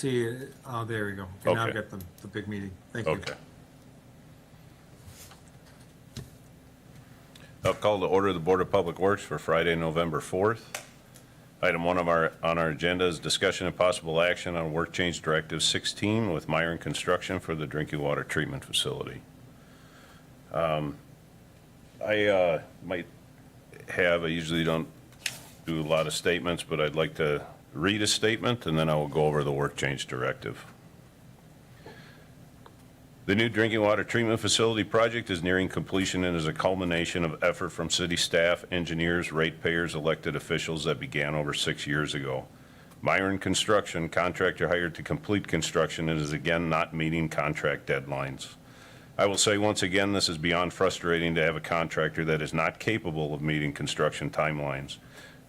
see, oh, there we go. Okay, now I've Okay. got the big meeting. Thank you. Okay. I'll call to order the Board of Public Works for Friday, November 4th. Item 1 on our agenda is discussion and possible action on Work Change Directive 16 with Myron Construction for the drinking water treatment facility. I usually don't do a lot of statements, but I'd like to read a statement and then I will go over the Work Change Directive. The new drinking water treatment facility project is nearing completion and is a culmination of effort from city staff, engineers, ratepayers, elected officials that began over 6 years ago. Myron Construction, contractor hired to complete construction, and is again not meeting contract deadlines. I will say once again, this is beyond frustrating to have a contractor that is not capable of meeting construction timelines.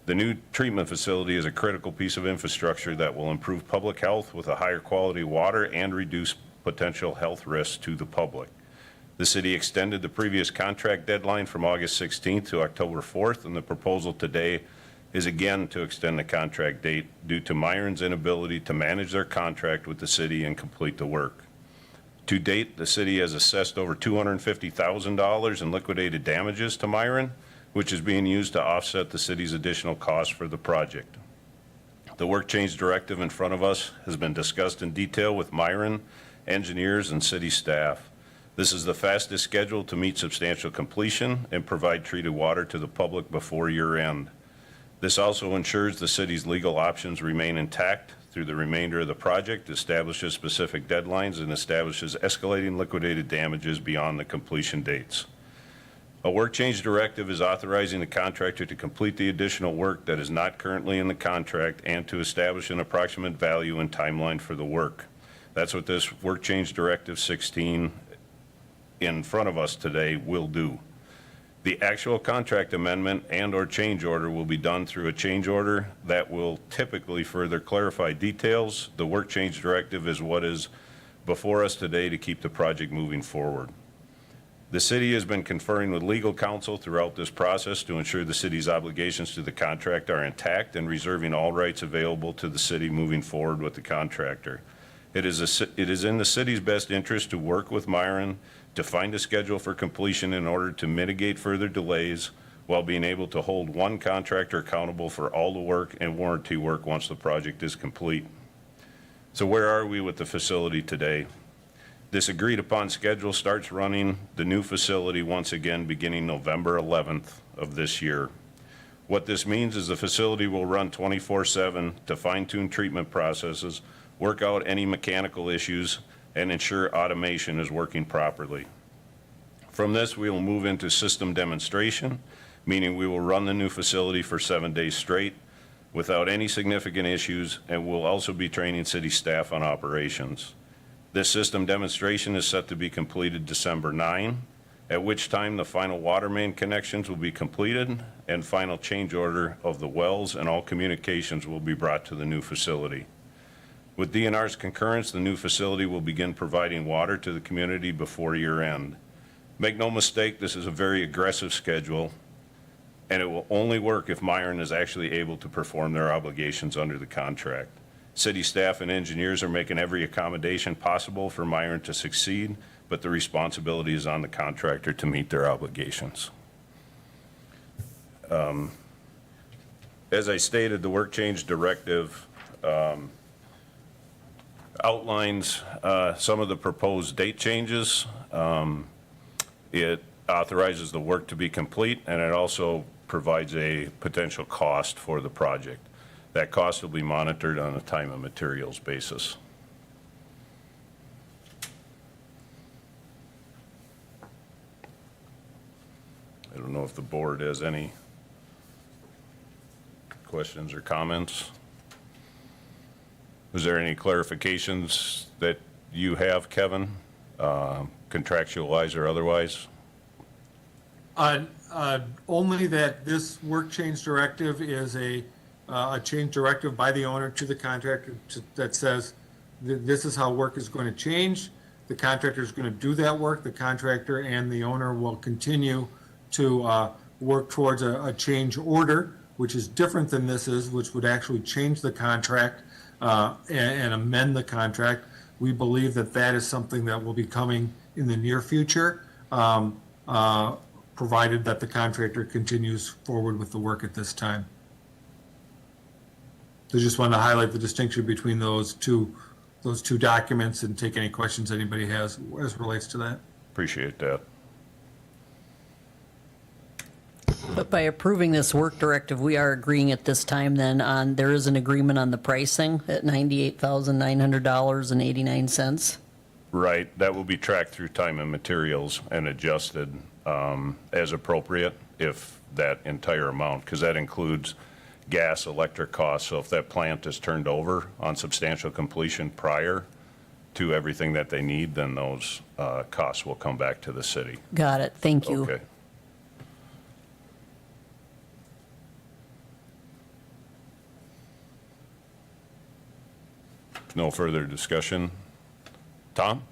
The new treatment facility is a critical piece of infrastructure that will improve public health with a higher quality water and reduce potential health risks to the public. The city extended the previous contract deadline from August 16th to October 4th, and the proposal today is again to extend the contract date due to Myron's inability to manage their contract with the city and complete the work. To date, the city has assessed over $250,000 in liquidated damages to Myron, which is being used to offset the city's additional costs for the project. The work change directive in front of us has been discussed in detail with Myron, engineers, and city staff. This is the fastest schedule to meet substantial completion and provide treated water to the public before year end. This also ensures the city's legal options remain intact through the remainder of the project, establishes specific deadlines, and establishes escalating liquidated damages beyond the completion dates. A work change directive is authorizing the contractor to complete the additional work that is not currently in the contract and to establish an approximate value and timeline for the work. That's what this Work Change Directive 16 in front of us today will do. The actual contract amendment and/or change order will be done through a change order that will typically further clarify details. The Work Change Directive is what is before us today to keep the project moving forward. The city has been conferring with legal counsel throughout this process to ensure the city's obligations to the contract are intact and reserving all rights available to the city moving forward with the contractor. It is in the city's best interest to work with Myron to find a schedule for completion in order to mitigate further delays while being able to hold one contractor accountable for all the work and warranty work once the project is complete. So where are we with the facility today? This agreed upon schedule starts running the new facility once again beginning November 11th of this year. What this means is the facility will run 24/7 to fine-tune treatment processes, work out any mechanical issues, and ensure automation is working properly. From this, we will move into system demonstration, meaning we will run the new facility for 7 days straight without any significant issues, and we'll also be training city staff on operations. This system demonstration is set to be completed December 9, at which time the final water main connections will be completed and final change order of the wells and all communications will be brought to the new facility. With DNR's concurrence, the new facility will begin providing water to the community before year end. Make no mistake, this is a very aggressive schedule, and it will only work if Myron is actually able to perform their obligations under the contract. City staff and engineers are making every accommodation possible for Myron to succeed, but the responsibility is on the contractor to meet their obligations. As I stated, the work change directive outlines some of the proposed date changes. It authorizes the work to be complete, and it also provides a potential cost for the project. That cost will be monitored on a time and materials basis. I don't know if the board has any questions or comments. Was there any clarifications that you have, Kevin, contractual-wise or otherwise? Only that this work change directive is a change directive by the owner to the contractor that says this is how work is going to change. The contractor is going to do that work. The contractor and the owner will continue to work towards a change order, which is different than this is, which would actually change the contract and amend the contract. We believe that that is something that will be coming in the near future, provided that the contractor continues forward with the work at this time. So just wanted to highlight the distinction between those two documents and take any questions anybody has as relates to that. Appreciate that. But by approving this work directive, we are agreeing at this time then on, there is an agreement on the pricing at $98,900.89. Right, that will be tracked through time and materials and adjusted as appropriate if that entire amount, because that includes gas, electric costs. So if that plant is turned over on substantial completion prior to everything that they need, then those costs will come back to the city. Got it, thank you. Okay. No further discussion. Tom?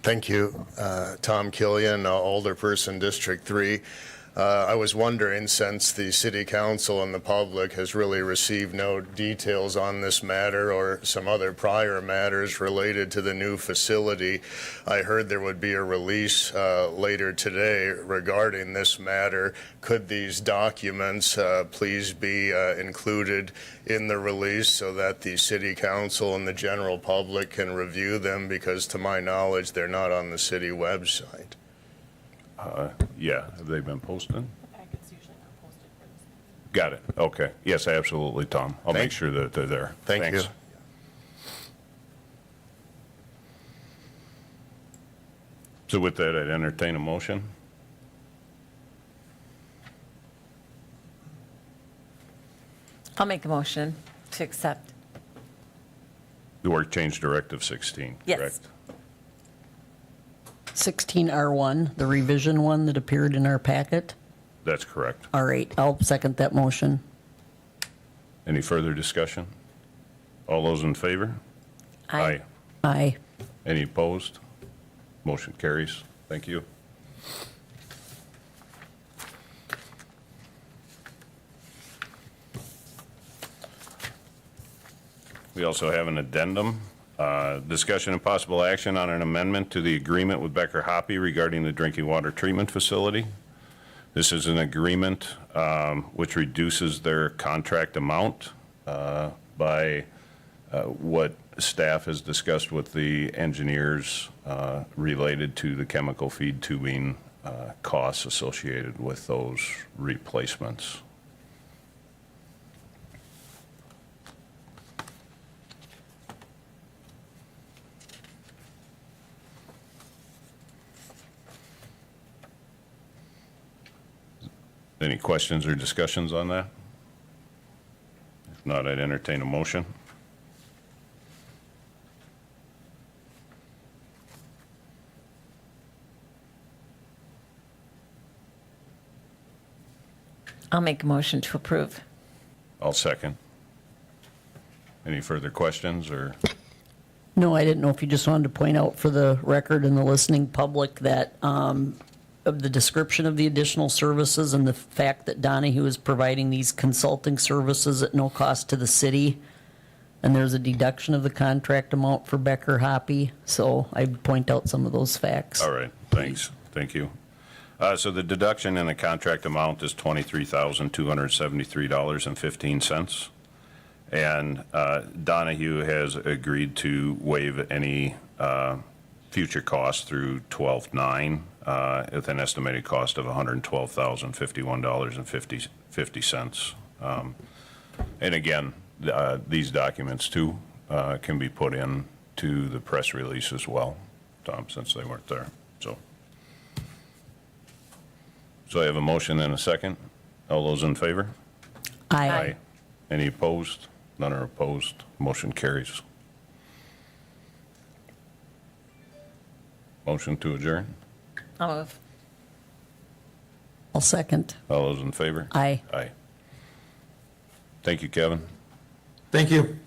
Thank you. Tom Killian, Alderperson, District 3. I was wondering, since the City Council and the public has really received no details on this matter or some other prior matters related to the new facility, I heard there would be a release later today regarding this matter. Could these documents please be included in the release so that the City Council and the general public can review them? Because to my knowledge, they're not on the city website. Yeah, have they been posted? The packet's usually not posted for this. Got it, okay. Yes, absolutely, Tom. I'll make Thank- sure that they're there. Thank you. Thanks. So with that, I'd entertain a motion. I'll make a motion to accept. The work change directive 16, Yes. correct? 16R1, the revision one that appeared in our packet. That's correct. All right, I'll second that motion. Any further discussion? All those in favor? Aye. Aye. Any opposed? Motion carries. Thank you. We also have an addendum, discussion and possible action on an amendment to the agreement with Becker Hoppy regarding the drinking water treatment facility. This is an agreement which reduces their contract amount by what staff has discussed with the engineers related to the chemical feed tubing costs associated with those replacements. Any questions or discussions on that? If not, I'd entertain a motion. I'll make a motion to approve. I'll second. Any further questions or? No, I didn't know if you just wanted to point out for the record and the listening public that of the description of the additional services and the fact that Donahue is providing these consulting services at no cost to the city. And there's a deduction of the contract amount for Becker Hoppy. So I point out some of those facts. All right, thanks. Thank you. So the deduction in the contract amount is $23,273.15. And Donahue has agreed to waive any future costs through 12/9 with an estimated cost of $112,051.50. And again, these documents too can be put in to the press release as well, Tom, since they weren't there. So I have a motion and a second. All those in favor? Aye. Any opposed? None are opposed. Motion carries. Motion to adjourn. I'll move. I'll second. All those in favor? Aye. Aye. Thank you, Kevin. Thank you.